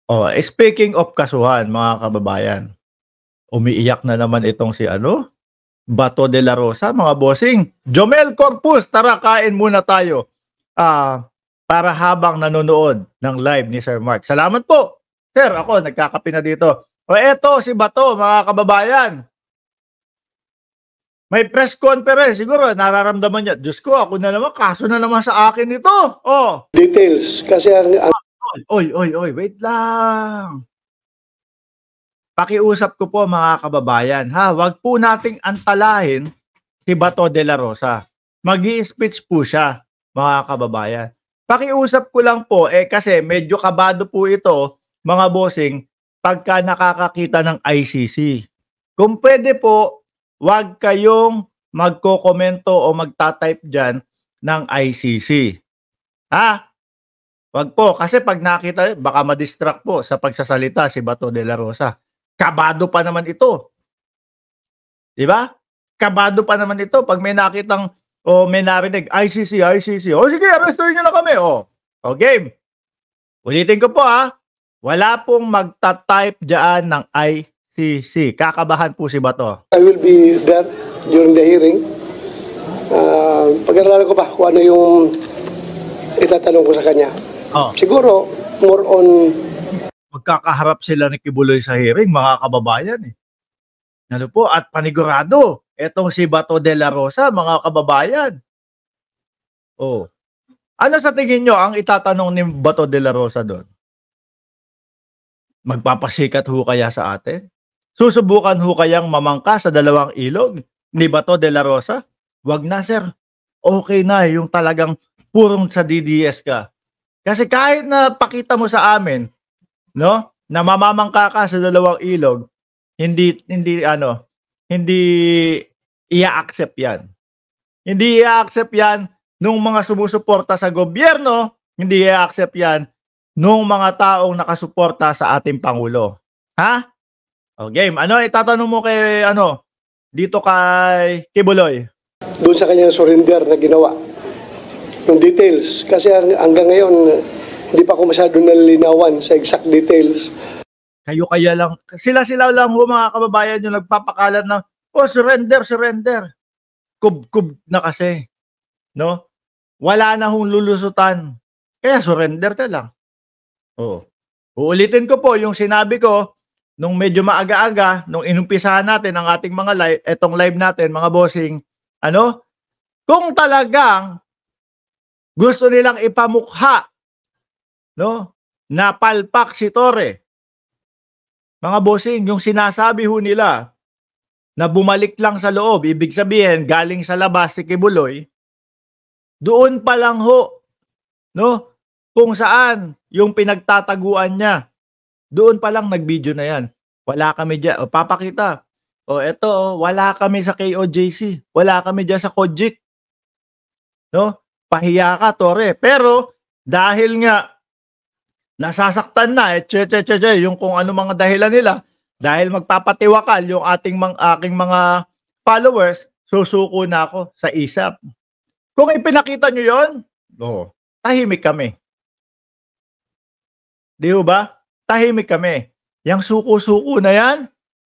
Oh, speaking of kasuhan, mga kababayan, umiiyak na naman itong si ano, Bato de la Rosa, mga bossing. Jomel Corpus, tara kain muna tayo. Para habang nanonood ng live ni Sir Mark. Salamat po. Sir, ako nagkakape na dito. O eto si Bato, mga kababayan. May press conference, siguro nararamdaman niya. Diyos ko, ako na naman, kaso na naman sa akin ito. Oh. Details, kasi ang Oy, wait lang. Pakiusap ko po mga kababayan, ha, wag po nating antalahin si Bato de la Rosa. Magi-speech po siya, mga kababayan. Pakiusap ko lang po, kasi medyo kabado po ito, mga bossing, pagka nakakakita ng ICC. Kung pwede po, wag kayong magko-komento o magta-type dyan ng ICC. Ha? Wag po, kasi pag nakita, baka ma-distract po sa pagsasalita si Bato de la Rosa. Kabado pa naman ito. Di ba? Kabado pa naman ito pag may nakitang o may narinig, ICC. O sige, arrestuin nyo na kami. O game. Ulitin ko po wala pong magta-type dyan ng ICC. Kakabahan po si Bato. I will be there during the hearing. Pag-aralan ko pa kung ano yung itatanong ko sa kanya. Siguro, more on... Magkakaharap sila ni Kibuloy sa hearing, mga kababayan. Ano po? At panigurado, etong si Bato de la Rosa, mga kababayan. Ano sa tingin nyo ang itatanong ni Bato de la Rosa doon? Magpapasikat ho kaya sa atin? Susubukan ho kayang mamangka sa dalawang ilog ni Bato de la Rosa? Wag na, sir. Okay na yung talagang purong sa DDS ka. Kasi kahit na pakita mo sa amin, no, na mamamangka ka sa dalawang ilog, hindi i-accept yan. Hindi i-accept yan nung mga sumusuporta sa gobyerno, hindi i-accept yan nung mga taong nakasuporta sa ating Pangulo. Ha? Game. Ano itatanong mo kay dito kay Kibuloy? Doon sa kanyang surrender na ginawa. Yung details. Kasi hanggang ngayon, hindi pa ako masyado nalilinawan sa exact details. Kayo kaya lang, sila lang ho mga kababayan yung nagpapakalat ng, surrender. Kub na kasi. No? Wala na hong lulusutan. Kaya surrender ka lang. Uulitin ko po yung sinabi ko nung medyo maaga-aga, nung inumpisahan natin ang ating mga live, etong live natin, mga bossing, kung talagang gusto nilang ipamukha, no, na palpak si Torre. Mga bossing, yung sinasabi ho nila na bumalik lang sa loob, ibig sabihin galing sa labas si Kibuloy, doon pa lang ho, no, kung saan yung pinagtataguan niya, doon pa lang nag-video na yan. Wala kami diyan. Papakita. Eto, wala kami sa KOJC. Wala kami diyan sa Kojik. No? Pahiya ka, Torre. Pero dahil nga nasasaktan na, yung kung ano mga dahilan nila, dahil magpapatiwakal yung aking mga followers, susuko na ako sa ISAP. Kung ipinakita nyo yun, tahimik kami. Di ba? Tahimik kami. Yang suko-suko na yan,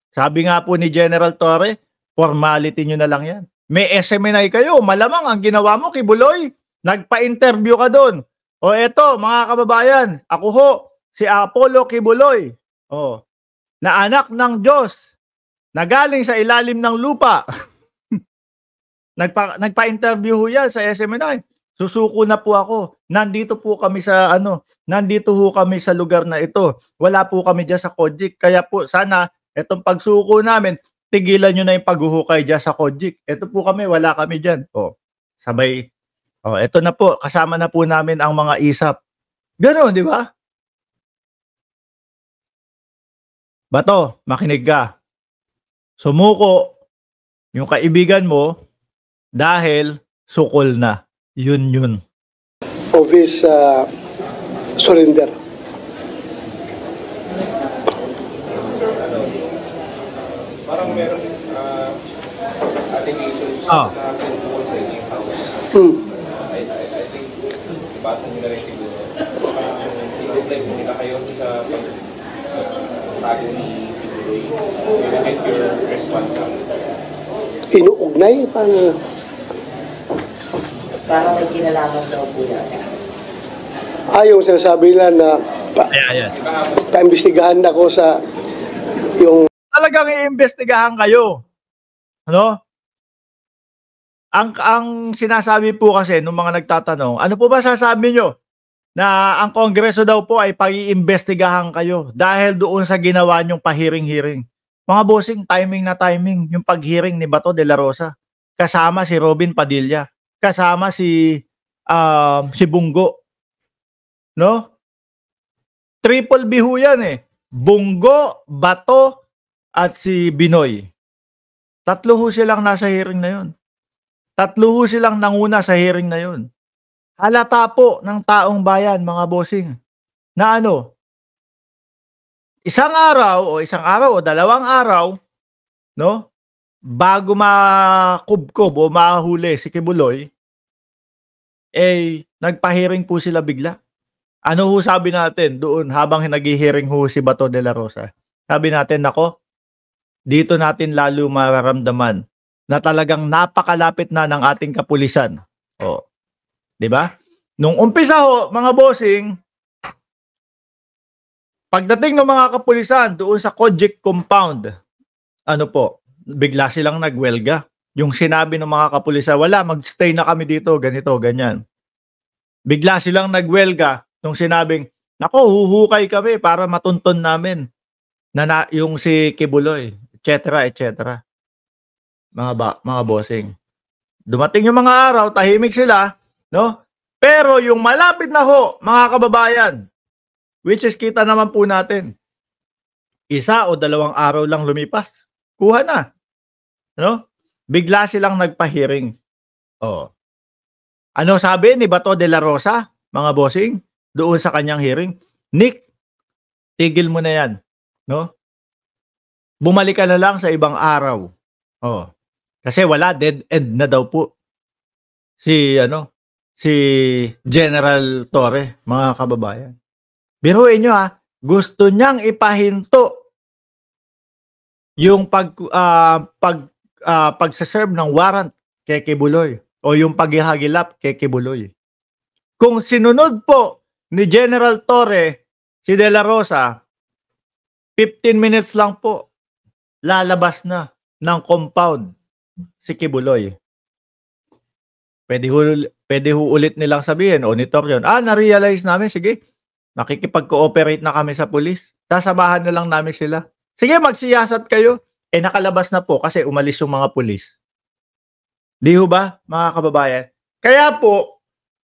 sabi nga po ni General Torre, formality nyo na lang yan. May SMNI kayo, malamang ang ginawa mo, Kibuloy, nagpa-interview ka doon. Eto, mga kababayan, ako ho, si Apollo Kibuloy, na anak ng Diyos, na galing sa ilalim ng lupa. Nagpa-interview ho yan sa SMNI. Susuko na po ako. Nandito po kami sa nandito ho kami sa lugar na ito. Wala po kami diyan sa Kojik. Kaya po sana etong pagsuko namin, tigilan nyo na yung paghuhukay diyan sa Kojik. Ito po kami, wala kami diyan. Sabay. Ito na po, kasama na po namin ang mga ISAP. Ganoon, di ba? Bato, makinig ka. Sumuko yung kaibigan mo dahil sukol na. Yun. Of his surrender. Parang meron allegations Ah. na tungkol sa inyong house. I think basa nyo na rin siguro. I-decline mo nila kayo sa tinatago ni Kibuloy? Can I get your response lang? Inuugnay? Paano? Parang may kinalaman daw po yan. Yung sinasabi nila na Ayan. paimbestigahan ako sa yung Talagang iimbestigahan kayo. Ano? Ang sinasabi po kasi ng mga nagtatanong, ano po ba sasabi nyo? Na ang Kongreso daw po ay pag-iimbestigahan kayo dahil doon sa ginawa nyong pahiring-hiring. Mga bossing, timing na timing yung paghiring ni Bato de la Rosa. Kasama si Robin Padilla. Kasama si Bungo. No? Triple B ho yan eh. Bungo, Bato, at si Binoy. Tatlo ho silang nasa hearing na yun. Tatlo ho silang nanguna sa hearing na yun. Halata po ng taong bayan, mga bossing, na isang araw o dalawang araw, no? Bago makubkob o mahuli si Kibuloy, nagpa-hearing po sila bigla. Ano ho sabi natin doon habang nag-hearing ho si Bato de la Rosa? Sabi natin, nako, dito natin lalo mararamdaman na talagang napakalapit na ng ating kapulisan. O, 'di ba? Nung umpisa ho, mga bossing, pagdating ng mga kapulisan doon sa Kojik compound, bigla silang nagwelga. Yung sinabi ng mga kapulisan, wala, magstay na kami dito, ganito, ganyan. Bigla silang nagwelga nung sinabing, nako, huhukay kami para matunton namin na yung si Kibuloy, etc., etc. Mga bossing. Dumating yung mga araw, tahimik sila, no? Pero yung malapit na ho, mga kababayan, which is kita naman po natin, 1 o 2 araw lang lumipas, kuha na. No? Bigla silang nagpa-hearing. Ano sabi ni Bato de la Rosa, mga bossing, doon sa kanyang hearing? Nick, tigil mo na yan. No? Bumalik ka na lang sa ibang araw. Kasi wala, dead end na daw po si General Torre, mga kababayan. Biruin nyo gusto niyang ipahinto yung pagsaserve ng warrant kay Kibuloy o yung paghihagilap kay Kibuloy. Kung sinunod po ni General Torre si De La Rosa, 15 minutes lang po lalabas na ng compound si Kibuloy. Pwede ho ulit nilang sabihin, ni Torion, na-realize namin, sige, makikipag-cooperate na kami sa pulis. Sasabahan na lang namin sila. Sige, magsiyasat kayo. Nakalabas na po kasi umalis yung mga pulis. Di ho ba, mga kababayan? Kaya po,